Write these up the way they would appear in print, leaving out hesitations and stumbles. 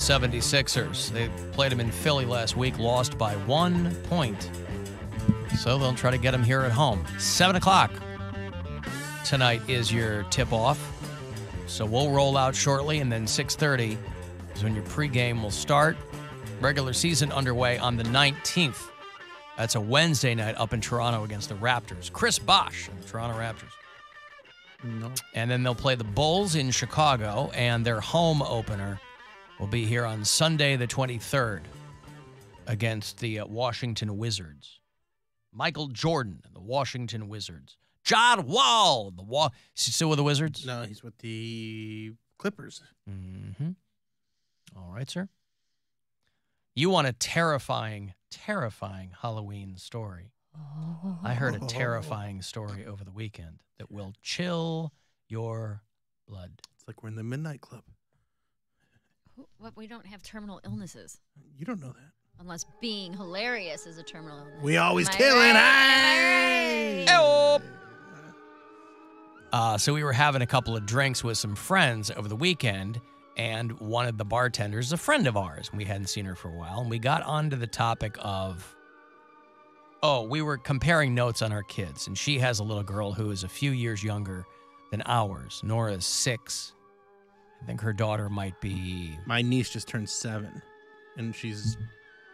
76ers. They played them in Philly last week, lost by 1 point. So they'll try to get them here at home. 7 o'clock tonight is your tip-off. So we'll roll out shortly, and then 6:30 is when your pregame will start. Regular season underway on the 19th. That's a Wednesday night up in Toronto against the Raptors. Chris Bosh and the Toronto Raptors. No. And then they'll play the Bulls in Chicago, and their home opener will be here on Sunday the 23rd against the Washington Wizards. Michael Jordan and the Washington Wizards. John Wall. Is he still with the Wizards? No, he's with the Clippers. Mm-hmm. All right, sir. You want a terrifying Halloween story. I heard a terrifying story over the weekend that will chill your blood. It's like we're in the Midnight Club. What? We don't have terminal illnesses. You don't know that. Unless being hilarious is a terminal illness. We always Am I killing. right? So we were having a couple of drinks with some friends over the weekend, and one of the bartenders is a friend of ours. We hadn't seen her for a while, and we got onto the topic of, we were comparing notes on our kids, and she has a little girl who is a few years younger than ours. Nora's 6. I think her daughter might be... My niece just turned 7, and she's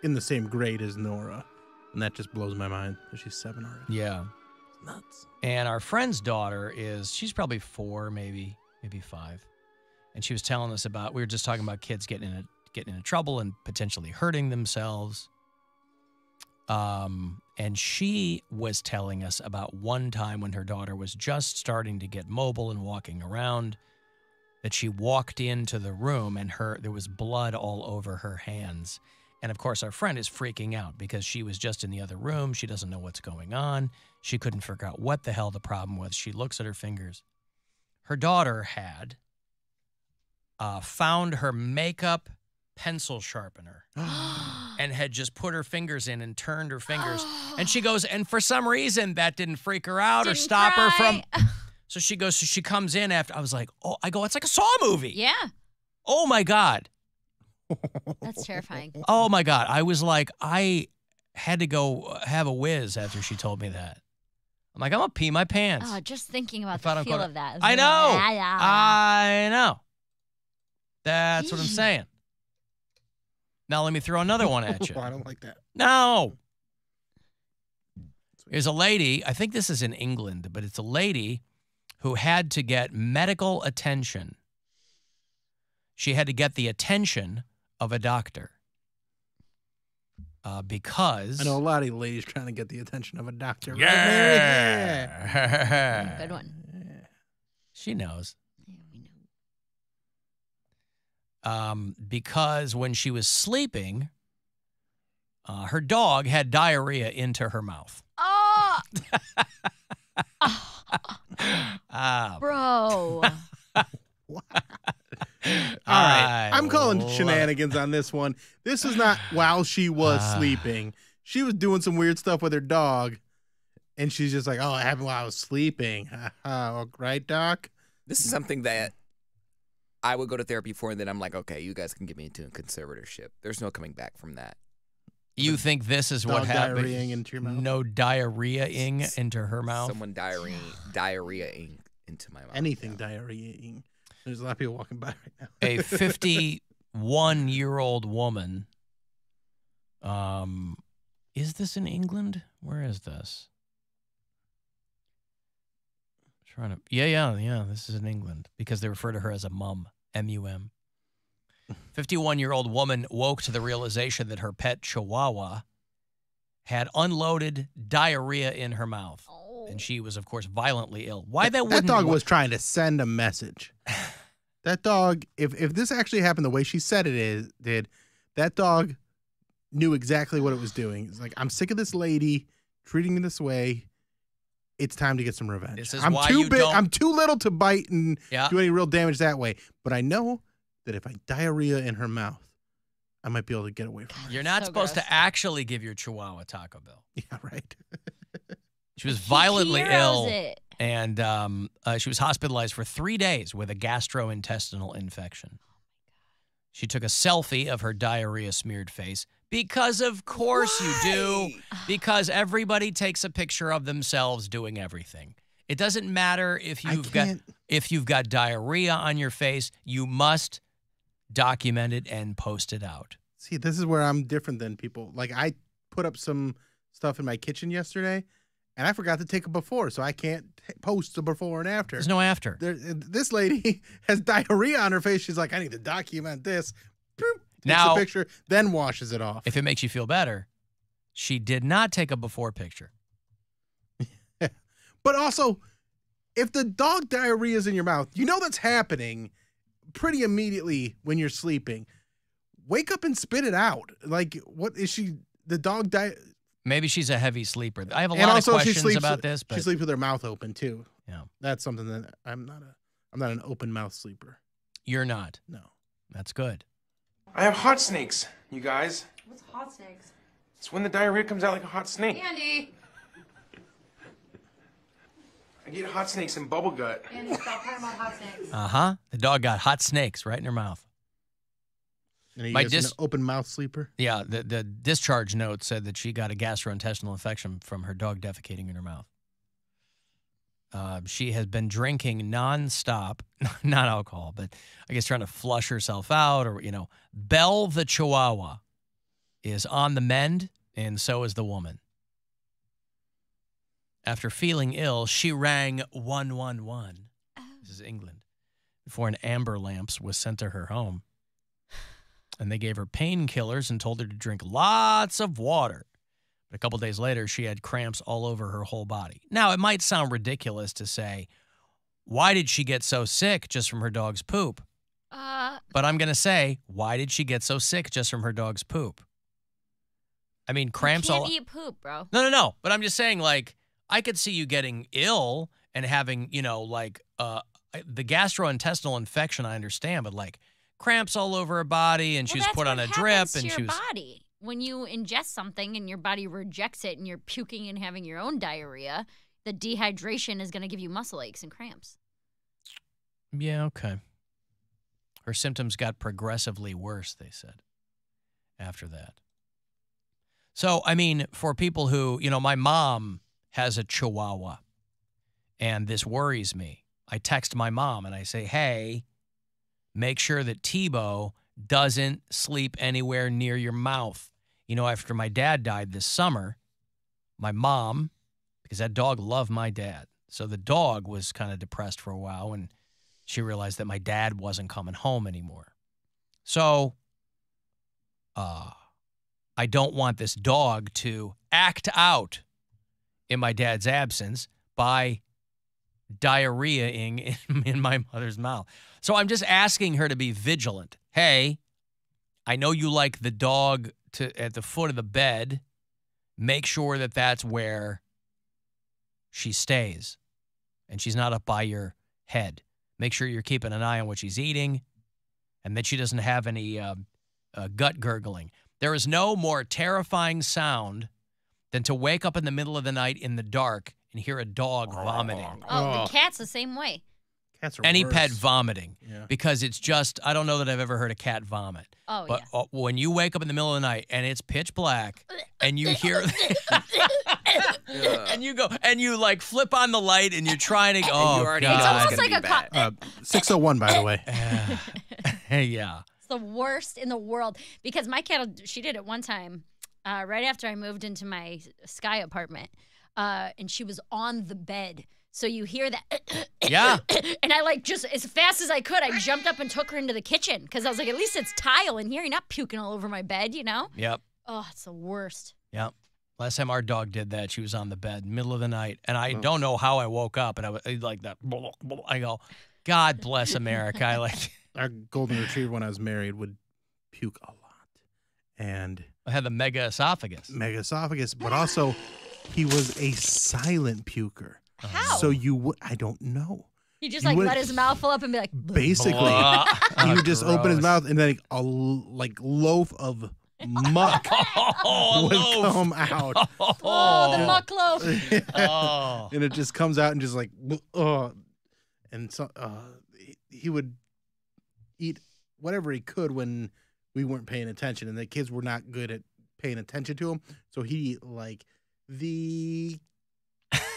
in the same grade as Nora, and that just blows my mind that she's 7 already. Yeah. It's nuts. And our friend's daughter she's probably 4, maybe 5. And she was telling us we were just talking about kids getting into trouble and potentially hurting themselves. And she was telling us about one time when her daughter was just starting to get mobile and walking around, that she walked into the room and there was blood all over her hands. And of course, our friend is freaking out because she was just in the other room. She doesn't know what's going on. She couldn't figure out what the hell the problem was. She looks at her fingers. Her daughter had found her makeup pencil sharpener and had just put her fingers in and turned her fingers. And she goes, and for some reason that didn't freak her out or stop her from. So she goes, she comes in after. I was like, it's like a Saw movie. Yeah. Oh my God. That's terrifying. Oh my God. I was like, I had to go have a whiz after she told me that. I'm like, I'm going to pee my pants. Oh, just thinking about the feel of that. I know. I know. That's what I'm saying. Now let me throw another one at you. I don't like that. No. There's a lady, I think this is in England, but it's a lady who had to get medical attention. She had to get the attention of a doctor because... I know a lot of ladies trying to get the attention of a doctor. Yeah. Good one. She knows. Yeah, we know. Because when she was sleeping, her dog had diarrhea into her mouth. Oh! Bro. What? All right. I'm calling shenanigans on this one. This is not while she was sleeping. She was doing some weird stuff with her dog, and she's just like, it happened while I was sleeping. Right, Doc? This is something that I would go to therapy for, and then I'm like, okay, you guys can get me into a conservatorship. There's no coming back from that. You think this is what happened? Diarrheaing into your mouth? No diarrhea-ing into her mouth? Someone diarrhea-ing into my mouth. Anything diarrhea-ing. There's a lot of people walking by right now. A 51-year-old woman. Is this in England? Where is this? Yeah. This is in England because they refer to her as a mum, M-U-M. 51-year-old woman woke to the realization that her pet Chihuahua had unloaded diarrhea in her mouth. And she was, of course, violently ill. Why that wouldn't... That dog was trying to send a message. That dog, if this actually happened the way she said it did, that dog knew exactly what it was doing. It's like, I'm sick of this lady treating me this way. It's time to get some revenge. This is I'm why too you big. don't... I'm too little to bite and Yeah. do any real damage that way. But I know that if I diarrhea in her mouth, I might be able to get away from her. You're not So supposed gross. to actually give your Chihuahua Taco Bell. Yeah, right. She was violently ill, It. and she was hospitalized for 3 days with a gastrointestinal infection. She took a selfie of her diarrhea-smeared face because, of course, you do. Because everybody takes a picture of themselves doing everything. It doesn't matter if you've got diarrhea on your face. You must document it and post it out. See, this is where I'm different than people. Like, I put up some stuff in my kitchen yesterday, and I forgot to take a before, so I can't post the before and after. There's no after. This lady has diarrhea on her face. She's like, I need to document this. Boop, takes Now, a picture, then washes it off. If it makes you feel better, she did not take a before picture. But also, if the dog diarrhea is in your mouth, you know that's happening pretty immediately when you're sleeping. Wake up and spit it out. Like, what is she? The dog Maybe she's a heavy sleeper. I have a lot of questions about this. But she sleeps with her mouth open too. Yeah, that's something that I'm not an open mouth sleeper. You're not. No, that's good. I have hot snakes, you guys. What's hot snakes? It's when the diarrhea comes out like a hot snake. Andy! I get hot snakes in bubble gut. Andy, stop talking about hot snakes. Uh-huh. The dog got hot snakes right in her mouth. And an open mouth sleeper? Yeah, the discharge note said that she got a gastrointestinal infection from her dog defecating in her mouth. She has been drinking nonstop, not alcohol, but I guess trying to flush herself out or, Belle the Chihuahua is on the mend, and so is the woman. After feeling ill, she rang 111. This is England. Before an amber lamps was sent to her home. And they gave her painkillers and told her to drink lots of water. But a couple days later, she had cramps all over her whole body. Now, it might sound ridiculous to say, why did she get so sick just from her dog's poop? But I'm going to say, why did she get so sick just from her dog's poop? I mean, cramps all... You can't eat poop, bro. No. But I'm just saying, like, I could see you getting ill and having, the gastrointestinal infection, I understand, but, like, cramps all over her body, and she was put on a drip, and she was body. When you ingest something and your body rejects it and you're puking and having your own diarrhea, the dehydration is going to give you muscle aches and cramps. Yeah, okay. Her symptoms got progressively worse, they said, after that. So, I mean, for people who, my mom has a Chihuahua, and this worries me. I text my mom and I say, hey, make sure that Tebow doesn't sleep anywhere near your mouth. After my dad died this summer, my mom, because that dog loved my dad, so the dog was kind of depressed for a while, and she realized that my dad wasn't coming home anymore. So, I don't want this dog to act out in my dad's absence by diarrheaing in my mother's mouth. So I'm just asking her to be vigilant. Hey, I know you like the dog at the foot of the bed. Make sure that that's where she stays and she's not up by your head. Make sure you're keeping an eye on what she's eating and that she doesn't have any gut gurgling. There is no more terrifying sound than to wake up in the middle of the night in the dark and hear a dog vomiting. Oh, the cat's the same way. Cats are Any worse. pet vomiting. Yeah. Because it's just, I don't know that I've ever heard a cat vomit. Oh, but yeah. When you wake up in the middle of the night and it's pitch black and you hear, and you go, and you like flip on the light and you're trying to, God. It's almost like a cat. 601, by the way. Yeah. It's the worst in the world because my cat, she did it one time right after I moved into my Sky apartment and she was on the bed. So you hear that. Yeah. And I just as fast as I could, I jumped up and took her into the kitchen because I was like, at least it's tile in here. You're not puking all over my bed, Yep. Oh, it's the worst. Yep. Last time our dog did that, she was on the bed, middle of the night. And I don't know how I woke up. And I was like that. I go, God bless America. Our golden retriever, when I was married, would puke a lot. And I had the mega esophagus. But also he was a silent puker. How? So I don't know. He just let his mouth fill up and be like, basically, he would just open his mouth and then a loaf of muck would come out. Oh, the muck loaf. And it just comes out and just and so he would eat whatever he could when we weren't paying attention, and the kids were not good at paying attention to him. So he like the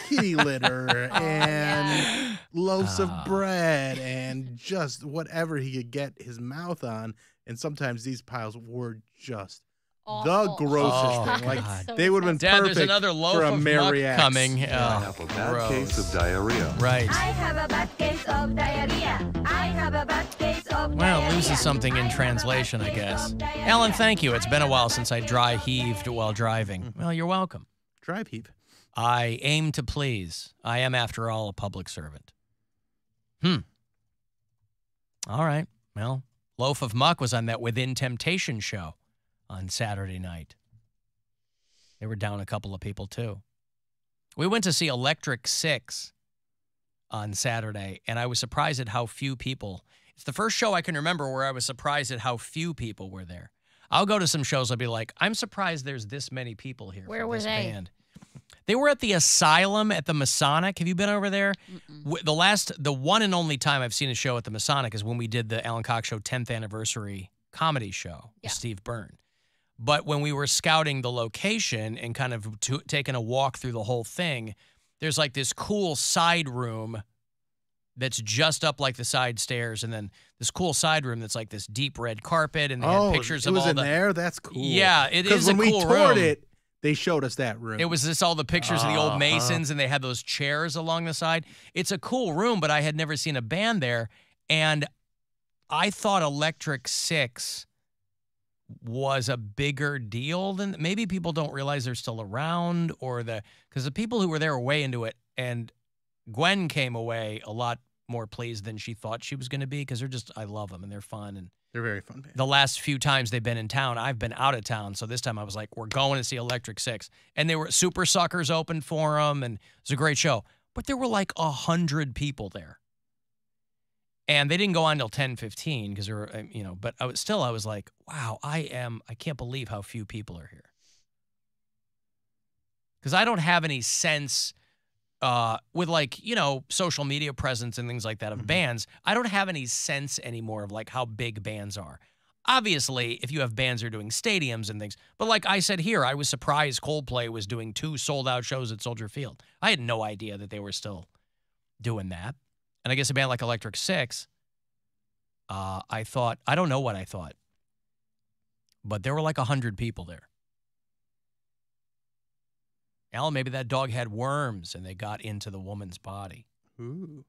kitty litter and loaves of bread and just whatever he could get his mouth on. And sometimes these piles were just the grossest thing. Like they would have been Dad, perfect there's another loaf for a of Mary muck X. coming. I have a bad case of diarrhea. Right. I have a bad case of diarrhea. I have a bad case of diarrhea. Well, loses something in translation, I guess. Alan, thank you. It's been a while since I dry heaved while driving. Well, you're welcome. Drive heap. I aim to please. I am, after all, a public servant. All right. Well, Loaf of Muck was on that Within Temptation show on Saturday night. They were down a couple of people, too. We went to see Electric Six on Saturday, and I was surprised at how few people. It's the first show I can remember where I was surprised at how few people were there. I'll go to some shows, I'll be like, I'm surprised there's this many people here. Where for were this they? band. They were at the Asylum at the Masonic. Have you been over there? The one and only time I've seen a show at the Masonic is when we did the Alan Cox Show 10th anniversary comedy show with Steve Byrne. But when we were scouting the location and kind of taking a walk through the whole thing, there's like this cool side room that's just up like the side stairs, and then this cool side room that's like this deep red carpet, and they had pictures of all the... it was in there? That's cool. Yeah, it is a cool room. Because when we toured it, they showed us that room. It was just all the pictures of the old Masons, and they had those chairs along the side. It's a cool room, but I had never seen a band there, and I thought Electric Six was a bigger deal than... Maybe people don't realize they're still around, or because the people who were there were way into it, and Gwen came away a lot more pleased than she thought she was going to be, because I love them, and they're fun, and they're very fun band. the last few times they've been in town, I've been out of town. So this time I was like, we're going to see Electric Six. And they were Super Suckers open for them, and it was a great show. But there were like 100 people there. And they didn't go on until 10:15 because there were, but I was like, wow, I can't believe how few people are here. Because I don't have any sense with social media presence and things like that of bands, I don't have any sense anymore of like how big bands are. Obviously, if you have bands that are doing stadiums and things, but like I said here, I was surprised Coldplay was doing 2 sold-out shows at Soldier Field. I had no idea that they were still doing that. And I guess a band like Electric Six, I don't know what I thought, but there were like 100 people there. Alan, maybe that dog had worms and they got into the woman's body. Ooh.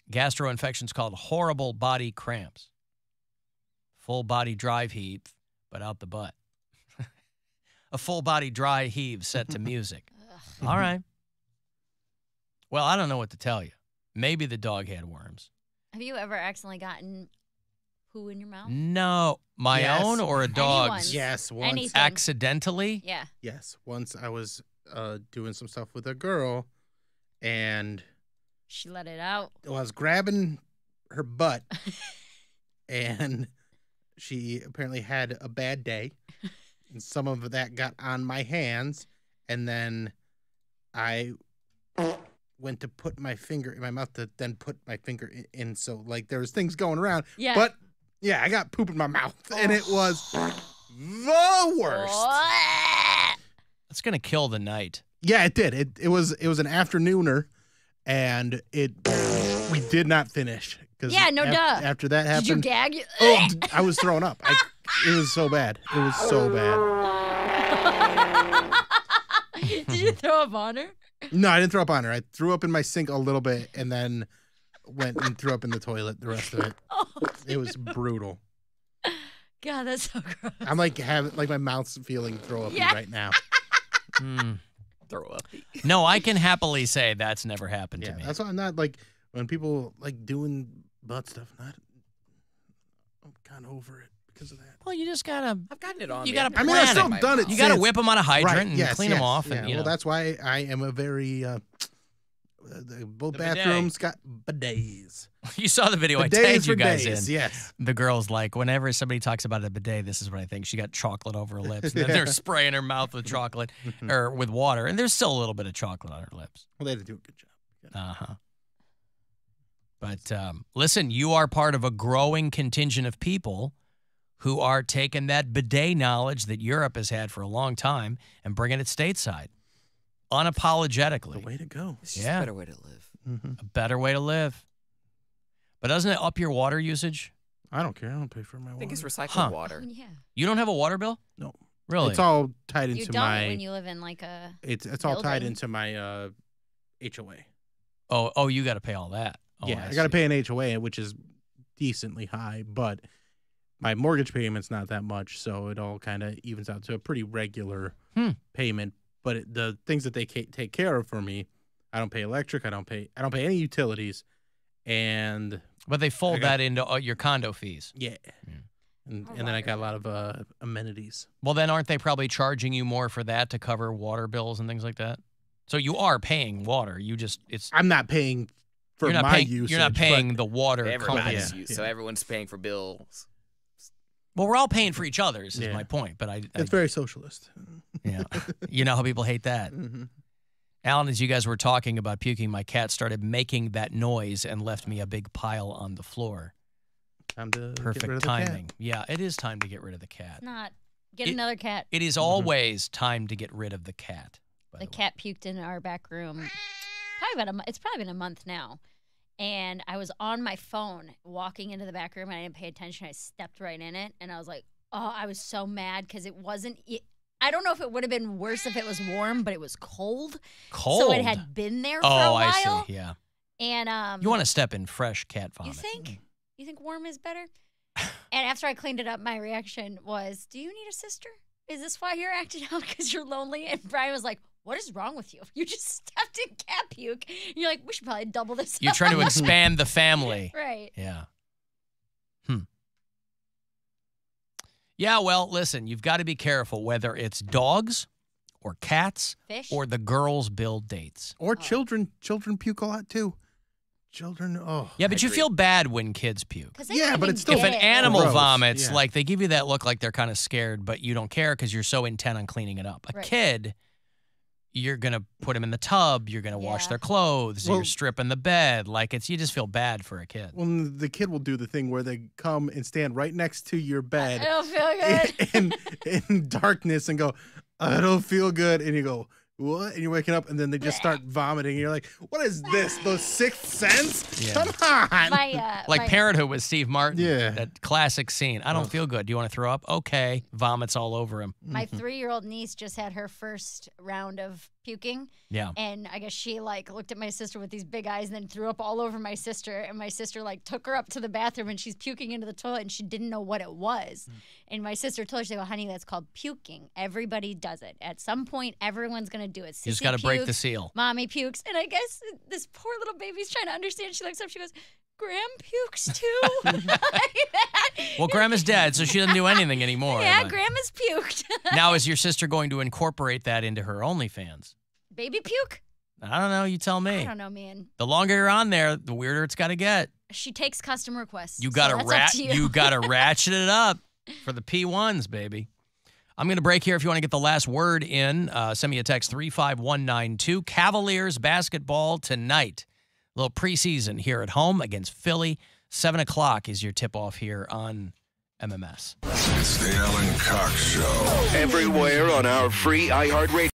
Gastroinfections called horrible body cramps. Full body drive heave, but out the butt. A full body dry heave set to music. All right. Well, I don't know what to tell you. Maybe the dog had worms. Have you ever accidentally gotten poo in your mouth? No. My own or a dog's? Anyone's. Yes, once. Anything. Accidentally? Yeah. Yes, once I was doing some stuff with a girl, and She let it out. I was grabbing her butt, and she apparently had a bad day, and some of that got on my hands, and then I went to put my finger in my mouth to then put my finger in, so like there was things going around. Yeah. But yeah, I got poop in my mouth, and it was the worst. That's going to kill the night. Yeah, it did. It was an afternooner, and we did not finish. Yeah, no duh. After that happened, Did you gag? oh, I was throwing up. It was so bad. It was so bad. Did you throw up on her? No, I didn't throw up on her. I threw up in my sink a little bit, and then went and threw up in the toilet the rest of it. It was brutal. God, that's so gross. I'm like my mouth's feeling throw up right now. Throw up. No, I can happily say that's never happened to me. That's why I'm not like when people like doing butt stuff. I'm kind of over it because of that. Well, you just gotta. I've gotten it on. You me. gotta I mean, I've plan still it. done it. You gotta since. whip them on a hydrant Right, and yes, clean them yes, off. Yeah. And, Well, that's why I am a very. Both The bathrooms got bidets. You saw the video I Bidets tagged for you guys days, in. yes. The girl's like, whenever somebody talks about a bidet, this is what I think. She got chocolate over her lips. And then they're spraying her mouth with chocolate or with water. And there's still a little bit of chocolate on her lips. Well, they did do a good job. Uh-huh. But listen, you are part of a growing contingent of people who are taking that bidet knowledge that Europe has had for a long time and bringing it stateside, unapologetically. The way to go. It's just a better way to live. Mm-hmm. A better way to live. But doesn't it up your water usage? I don't care. I don't pay for my water. I think it's recycled water. Oh, yeah. You don't have a water bill? No. Really? It's all tied You into don't my. when you live in like a. It's all tied building. into my HOA. Oh, you got to pay all that. Oh, Yeah, I got to pay an HOA, which is decently high, but my mortgage payment's not that much, so it all kind of evens out to a pretty regular payment. But the things that they take care of for me, I don't pay electric, I don't pay any utilities, and But they fold that into your condo fees. yeah. And then I got a lot of amenities. Well, then aren't they probably charging you more for that to cover water bills and things like that? So you are paying water. I'm not paying for you're not my paying, usage. You're not paying but the water Everybody's company. So everyone's paying for bills. Well, we're all paying for each other's is Yeah. my point. But it's very socialist. yeah, you know how people hate that. Mm-hmm. Alan, as you guys were talking about puking, my cat started making that noise and left me a big pile on the floor. Time to get Perfect rid of the timing. cat. Yeah, it is time to get rid of the cat. It's not. Get another cat. It is always time to get rid of the cat. The cat puked in our back room. It's probably been a month now. And I was on my phone walking into the back room and I didn't pay attention. I stepped right in it and I was like, oh, I was so mad because it wasn't. I don't know if it would have been worse if it was warm, but it was cold. Cold? So it had been there for a while. I see. Yeah. And you want to step in fresh cat vomit. You think? You think warm is better? And after I cleaned it up, my reaction was, do you need a sister? Is this why you're acting out because you're lonely? And Brian was like, what is wrong with you? You just stepped in cat puke. You're like, we should probably double this You're up. trying to expand the family. Right. Yeah. Yeah, well, listen, you've got to be careful whether it's dogs or cats Fish? or the girls build dates. Or children. Children puke a lot too. Children, Yeah, but you feel bad when kids puke. Yeah, but it's still If an animal gross. vomits, Yeah. like they give you that look like they're kind of scared, but you don't care because you're so intent on cleaning it up. A Right. kid, you're going to put them in the tub, you're going to wash their clothes, Well- you're stripping the bed. Like you just feel bad for a kid. Well, the kid will do the thing where they come and stand right next to your bed I don't feel good. in darkness and go, I don't feel good. And you go, what? And you're waking up and then they just start vomiting. And you're like, what is this? The Sixth Sense? Yeah. Come on. Like Parenthood with Steve Martin. Yeah. That classic scene. I don't feel good. Do you want to throw up? Okay. Vomits all over him. My 3-year-old niece just had her first round of puking. Yeah. And I guess she looked at my sister with these big eyes and then threw up all over my sister. And my sister took her up to the bathroom and she's puking into the toilet and she didn't know what it was. And my sister told her, she go, honey, that's called puking. Everybody does it. At some point, everyone's going to do it. You just Sissy got to break the pukes, seal. Mommy pukes. And I guess this poor little baby's trying to understand. She looks up, she goes, Graham pukes too. Like that. Well, Grandma's dead, so she doesn't do anything anymore. Yeah, but- Grandma's puked. Now, is your sister going to incorporate that into her OnlyFans? Baby puke? I don't know. You tell me. I don't know, man. The longer you're on there, the weirder it's got to get. She takes custom requests. You got so that's up to you got to ratchet it up for the P1s, baby. I'm going to break here. If you want to get the last word in, send me a text 35192. Cavaliers basketball tonight. A little preseason here at home against Philly. 7 o'clock is your tip-off here on MMS. It's the Alan Cox Show. Everywhere on our free iHeartRadio